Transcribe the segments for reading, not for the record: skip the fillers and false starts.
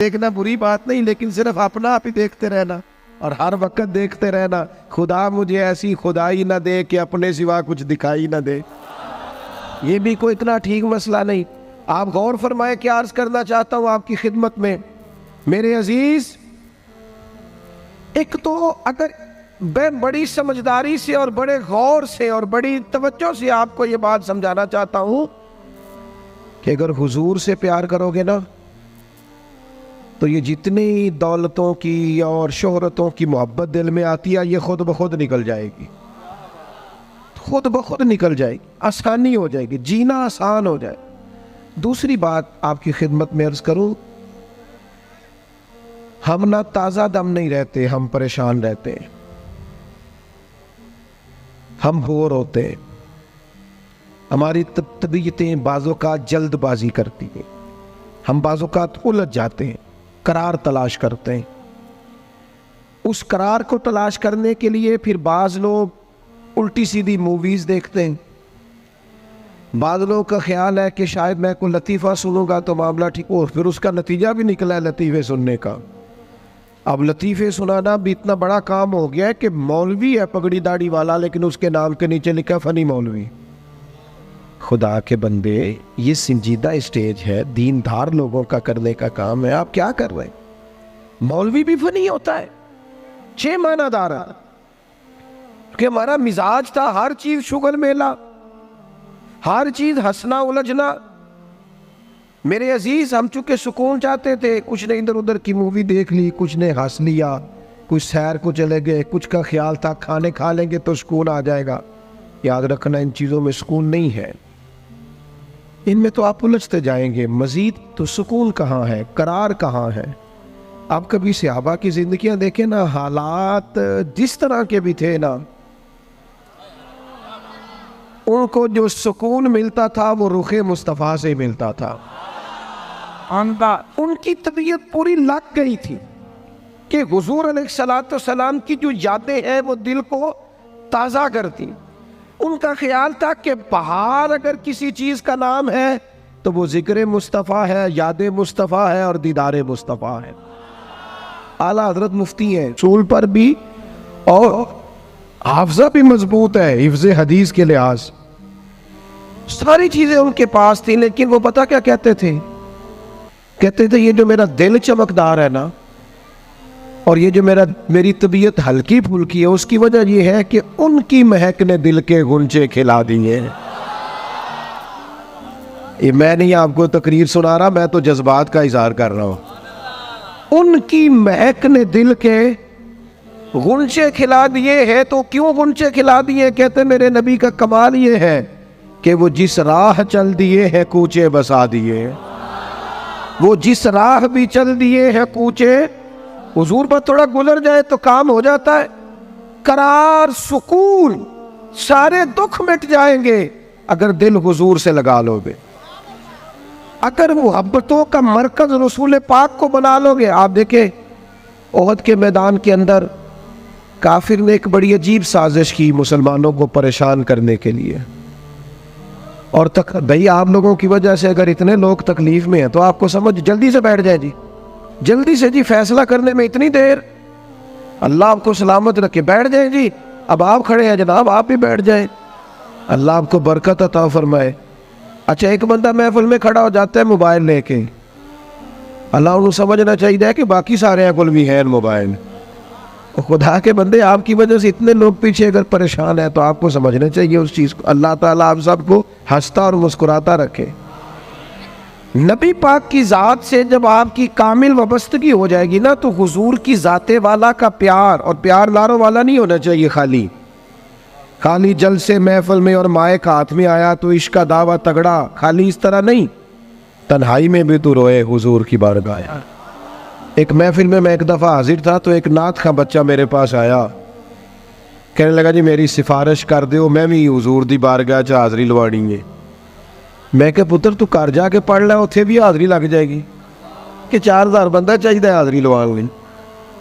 देखना बुरी बात नहीं, लेकिन सिर्फ अपना आप ही देखते रहना और हर वक्त देखते रहना, खुदा मुझे ऐसी खुदाई ना दे कि अपने सिवा कुछ दिखाई ना दे। ये भी कोई इतना ठीक मसला नहीं। आप गौर फरमाए, क्या अर्ज करना चाहता हूँ आपकी खिदमत में मेरे अजीज। एक तो अगर मैं बड़ी समझदारी से और बड़े गौर से और बड़ी तवज्जो से आपको ये बात समझाना चाहता हूँ कि अगर हुजूर से प्यार करोगे ना, तो ये जितनी दौलतों की और शोहरतों की मोहब्बत दिल में आती है, ये खुद ब खुद निकल जाएगी, खुद ब खुद निकल जाएगी, आसानी हो जाएगी, जीना आसान हो जाए। दूसरी बात आपकी खिदमत में अर्ज करूं, हम ना ताज़ा दम नहीं रहते, हम परेशान रहते हैं, हम बोर होते हैं, हमारी तबीयतें बाज़ोकात जल्दबाजी करती हैं, हम बाज़ोकात उलझ जाते हैं, करार तलाश करते हैं। उस करार को तलाश करने के लिए फिर बाज़ लोग उल्टी सीधी मूवीज़ देखते हैं। बाज़ लोगों का ख्याल है कि शायद मैं कोई लतीफ़ा सुनूंगा तो मामला ठीक हो, फिर उसका नतीजा भी निकला है लतीफ़े सुनने का। अब लतीफ़े सुनाना भी इतना बड़ा काम हो गया है कि मौलवी है पगड़ी दाढ़ी वाला, लेकिन उसके नाम के नीचे लिखा फ़नी मौलवी। खुदा के बंदे, ये संजीदा स्टेज है, दीनदार लोगों का करने का काम है, आप क्या कर रहे हैं? मौलवी भी फनी होता है, 6 मानादार, कि हमारा मिजाज था हर चीज शुगल मेला, हर चीज हंसना उलझना। मेरे अजीज, हम चूंकि सुकून चाहते थे, कुछ ने इधर उधर की मूवी देख ली, कुछ ने हंस लिया, कुछ सैर को चले गए, कुछ का ख्याल था खाने खा लेंगे तो सुकून आ जाएगा। याद रखना, इन चीज़ों में सुकून नहीं है, इनमें तो आप उलझते जाएंगे। मजीद तो सुकून कहाँ है, करार कहाँ है? आप कभी सहाबा की जिंदगियां देखें ना, हालात जिस तरह के भी थे ना, उनको जो सुकून मिलता था वो रुखे मुस्तफ़ा से मिलता था। उनकी तबीयत पूरी लग गई थी कि हुजूर अलैहिस्सलाम की जो यादें हैं वो दिल को ताज़ा करती। उनका ख्याल था कि बाहर अगर किसी चीज़ का नाम है तो वो जिक्र मुस्तफ़ा है, याद मुस्तफ़ा है और दीदार मुस्तफ़ा है। आला हजरत मुफ्ती हैं, सूल पर भी और हाफजा भी मजबूत है, हिफ्ज़ हदीस के लिहाज सारी चीज़ें उनके पास थी। लेकिन वो पता क्या कहते थे? कहते थे ये जो मेरा दिल चमकदार है ना, और ये जो मेरी तबीयत हल्की फुल्की है, उसकी वजह ये है कि उनकी महक ने दिल के गुंचे खिला दिए। ये मैं नहीं आपको तकरीर सुना रहा, मैं तो जज्बात का इजहार कर रहा हूं। उनकी महक ने दिल के गुंचे खिला दिए हैं। तो क्यों गुंचे खिला दिए? कहते मेरे नबी का कमाल ये है कि वो जिस राह चल दिए हैं कूचे बसा दिए। वो जिस राह भी चल दिए हैं कूचे, हुजूर पर थोड़ा गुजर जाए तो काम हो जाता है। करार, सुकून, सारे दुख मिट जाएंगे अगर दिल हुजूर से लगा लोगे, अगर मुहब्बतों का मरकज रसूल पाक को बना लोगे। आप देखें, ओहद के मैदान के अंदर काफिर ने एक बड़ी अजीब साजिश की मुसलमानों को परेशान करने के लिए। और तक भाई, आप लोगों की वजह से अगर इतने लोग तकलीफ में हैं तो आपको समझ जल्दी से बैठ जाए जी, जल्दी से जी, फैसला करने में इतनी देर, अल्लाह आपको सलामत रखे, बैठ जाए जी। अब आप खड़े हैं जनाब, आप भी बैठ जाए, अल्लाह आपको बरकत अता फरमाए। अच्छा, एक बंदा महफिल में खड़ा हो जाता है मोबाइल लेके, अल्लाह उन्हें समझना चाहिए कि बाकी सारे कुल भी हैं मोबाइल। खुदा के बंदे, आपकी वजह से इतने लोग पीछे अगर परेशान है तो आपको समझना चाहिए उस चीज़ को। अल्लाह ताला आप सबको हंसता और मुस्कुराता रखे। नबी पाक की ज़ात से जब आपकी कामिल वाबस्तगी हो जाएगी ना, तो हुजूर की ज़ाते वाला का प्यार, और प्यार लारो वाला नहीं होना चाहिए, खाली जल से महफिल में और मायक हाथ में आया तो इश्क का दावा तगड़ा, खाली इस तरह नहीं, तन्हाई में भी तो रोए हुजूर की बारगाह। एक महफिल में मैं एक दफ़ा हाजिर था तो एक नात का बच्चा मेरे पास आया, कहने लगा जी मेरी सिफारिश कर दो, मैं भी हुजूर दी बारगाह च हाज़री लवानी है। मैं क्या पुत्र तू घर जाके पढ़ लै, उत्थे भी हाज़री लग जाएगी कि 4000 बंदा चाहिए हाज़री लवाने।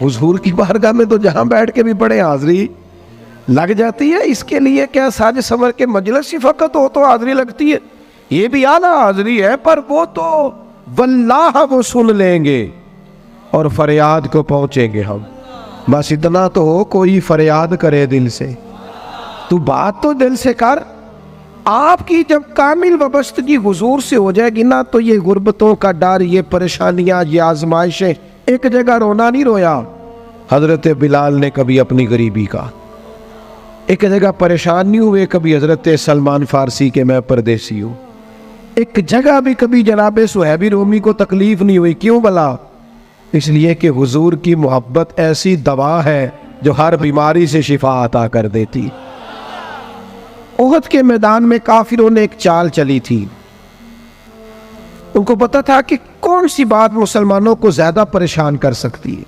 हुजूर की बारगाह में तो जहाँ बैठ के भी पढ़े हाज़री लग जाती है। इसके लिए क्या साज संवर के मजलिस फ़कत हो तो हाज़री लगती है? ये भी आला हाज़री है, पर वो तो वल्लाह वो सुन लेंगे और फरियाद को पहुंचेंगे हम। बस इतना तो हो, कोई फरियाद करे दिल से, तू बात तो दिल से कर। आपकी जब कामिल वाबस्तगी हुजूर से हो जाएगी ना, तो ये गुर्बतों का डर, ये परेशानियां, ये आजमाइशें, एक जगह रोना नहीं रोया हजरत बिलाल ने कभी अपनी गरीबी का, एक जगह परेशान नहीं हुए कभी हजरत सलमान फारसी के मैं परदेसी हूँ, एक जगह भी कभी जनाब सुहैबी रोमी को तकलीफ नहीं हुई। क्यों भला? इसलिए कि हुजूर की मोहब्बत ऐसी दवा है जो हर बीमारी से शिफा अता कर देती। ओहद के मैदान में काफिरों ने एक चाल चली थी। उनको पता था कि कौन सी बात मुसलमानों को ज्यादा परेशान कर सकती है।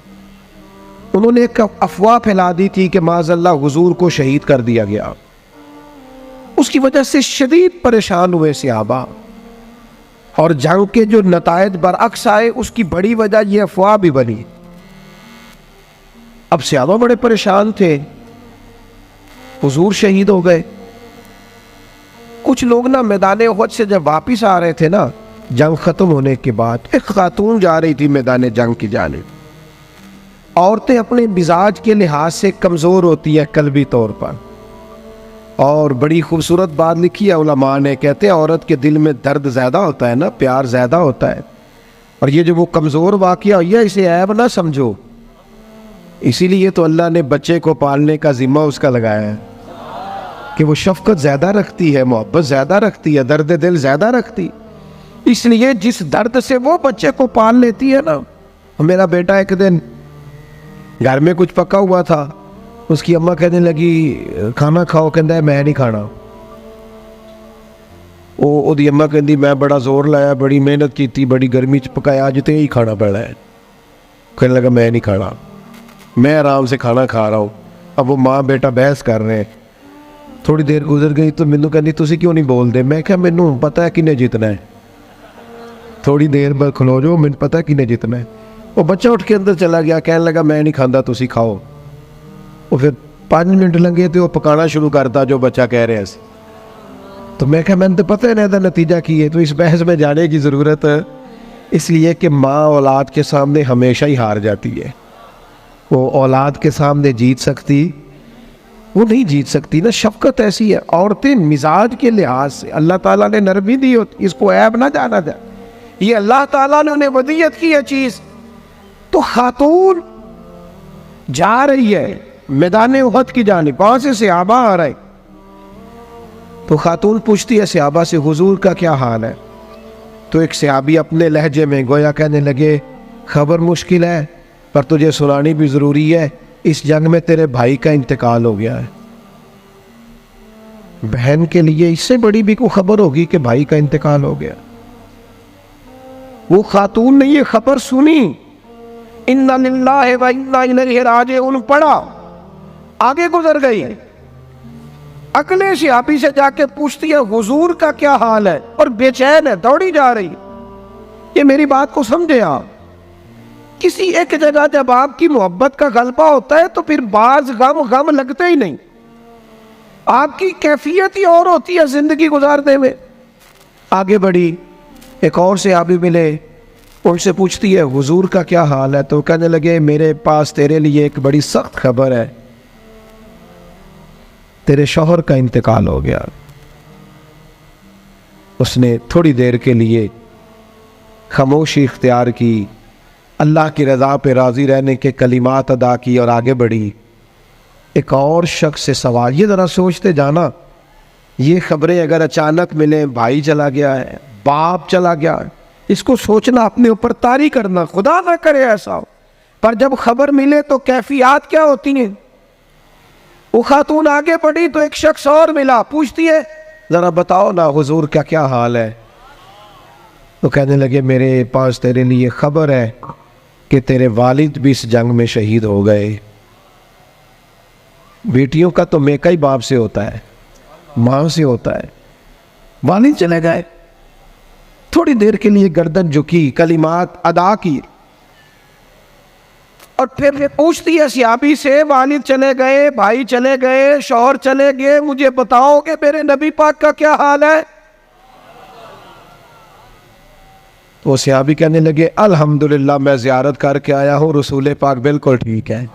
उन्होंने एक अफवाह फैला दी थी कि माज़अल्लाह हुजूर को शहीद कर दिया गया। उसकी वजह से शदीद परेशान हुए सहाबा, और जंग के जो नतायज बरअक्स आए उसकी बड़ी वजह यह अफवाह भी बनी। अब सहाबा बड़े परेशान थे, हुजूर शहीद हो गए। कुछ लोग ना मैदान उहद से जब वापिस आ रहे थे ना, जंग खत्म होने के बाद, एक खातून जा रही थी मैदान जंग की जानिब। औरतें अपने मिजाज के लिहाज से कमज़ोर होती है कल्बी तौर पर, और बड़ी खूबसूरत बात लिखी है उलमा ने, कहते हैं औरत के दिल में दर्द ज़्यादा होता है ना, प्यार ज़्यादा होता है, और ये जो वो कमज़ोर वाक़या हुई है इसे ऐब ना समझो। इसीलिए तो अल्लाह ने बच्चे को पालने का ज़िम्मा उसका लगाया है कि वो शफ़क़त ज़्यादा रखती है, मोहब्बत ज़्यादा रखती है, दर्द दिल ज़्यादा रखती। इसलिए जिस दर्द से वो बच्चे को पाल लेती है ना। मेरा बेटा एक दिन घर में कुछ पका हुआ था, उसकी अम्मा कहने लगी खाना खाओ, कहता है मैं नहीं खाना। ओदी अम्मा कहती मैं बड़ा जोर लाया, बड़ी मेहनत की थी, बड़ी गर्मी च पकाया, अज तो यही खाना पड़ा है। कहने लगा मैं नहीं खाना, मैं आराम से खाना खा रहा हूँ। अब वो माँ बेटा बहस कर रहे हैं। थोड़ी देर गुजर गई तो मैनू कहती तुसी क्यों नहीं बोलते? मैं क्या मैनू पता है किन्ने जीतना है, थोड़ी देर बाद खलो जाओ, मैनू पता है किन्ने जीतना है। वो बच्चा उठ के अंदर चला गया, कहने लगा मैं नहीं खाता, तुसी खाओ। वो फिर 5 मिनट लगे तो वो पकाना शुरू करता जो बच्चा कह रहे हैं। तो मैं क्या मैंने तो पता है ना नतीजा की है, तो इस बहस में जाने की ज़रूरत है। इसलिए कि माँ औलाद के सामने हमेशा ही हार जाती है। वो औलाद के सामने जीत सकती, वो नहीं जीत सकती ना। शफकत ऐसी है। औरतें मिजाज के लिहाज से अल्लाह ताला ने नरमी दी होती, इसको ऐब ना जाना जाए, ये अल्लाह ताला ने उन्हें वदियत की है चीज़। तो खातून जा रही है मैदान उहद की जानिब, वहां से सहाबा आ रहे। तो खातून पूछती है सहाबा से हुजूर का क्या हाल है? तो एक सहाबी अपने लहजे में गोया कहने लगे खबर मुश्किल है, पर तुझे सुनानी भी ज़रूरी है। इस जंग में तेरे भाई का इंतकाल हो गया है। बहन के लिए इससे बड़ी भी कोई खबर होगी कि भाई का इंतकाल हो गया? वो खातून ने ये खबर सुनी, इन्ना लिल्लाहि व इन्ना इलैहि राजिऊन पढ़ा, आगे गुजर गई। अगले सहाबी से जाके पूछती है हुजूर का क्या हाल है, और बेचैन है, दौड़ी जा रही। ये मेरी बात को समझे आप। किसी एक जगह जब आपकी मोहब्बत का गलबा होता है तो फिर बाज गम लगते ही नहीं। आपकी कैफियत ही और होती है जिंदगी गुजारने में। आगे बढ़ी, एक और सहाबी मिले, उनसे पूछती है हुजूर का क्या हाल है? तो कहने लगे मेरे पास तेरे लिए एक बड़ी सख्त खबर है, तेरे शौहर का इंतकाल हो गया। उसने थोड़ी देर के लिए खामोशी इख्तियार की, अल्लाह की रज़ा पे राज़ी रहने के कलिमात अदा की और आगे बढ़ी। एक और शख्स से सवाल, ये ज़रा सोचते जाना, ये खबरें अगर अचानक मिले, भाई चला गया है, बाप चला गया है, इसको सोचना, अपने ऊपर तारी करना, खुदा ना करे ऐसा हो। पर जब खबर मिले तो कैफियत क्या होती है। वो खातून आगे बढ़ी तो एक शख्स और मिला, पूछती है ज़रा बताओ ना हुजूर का क्या हाल है? तो कहने लगे मेरे पास तेरे लिए खबर है कि तेरे वालिद भी इस जंग में शहीद हो गए। बेटियों का तो मेका ही बाप से होता है, माँ से होता है। वालिद चले गए। थोड़ी देर के लिए गर्दन झुकी, कलिमात अदा की, और फिर पूछती है सहाबी से वालिद चले गए, भाई चले गए, शौहर चले गए, मुझे बताओ कि मेरे नबी पाक का क्या हाल है? तो सहाबी कहने लगे अल्हम्दुलिल्लाह मैं ज़ियारत करके आया हूँ, रसूल पाक बिल्कुल ठीक है।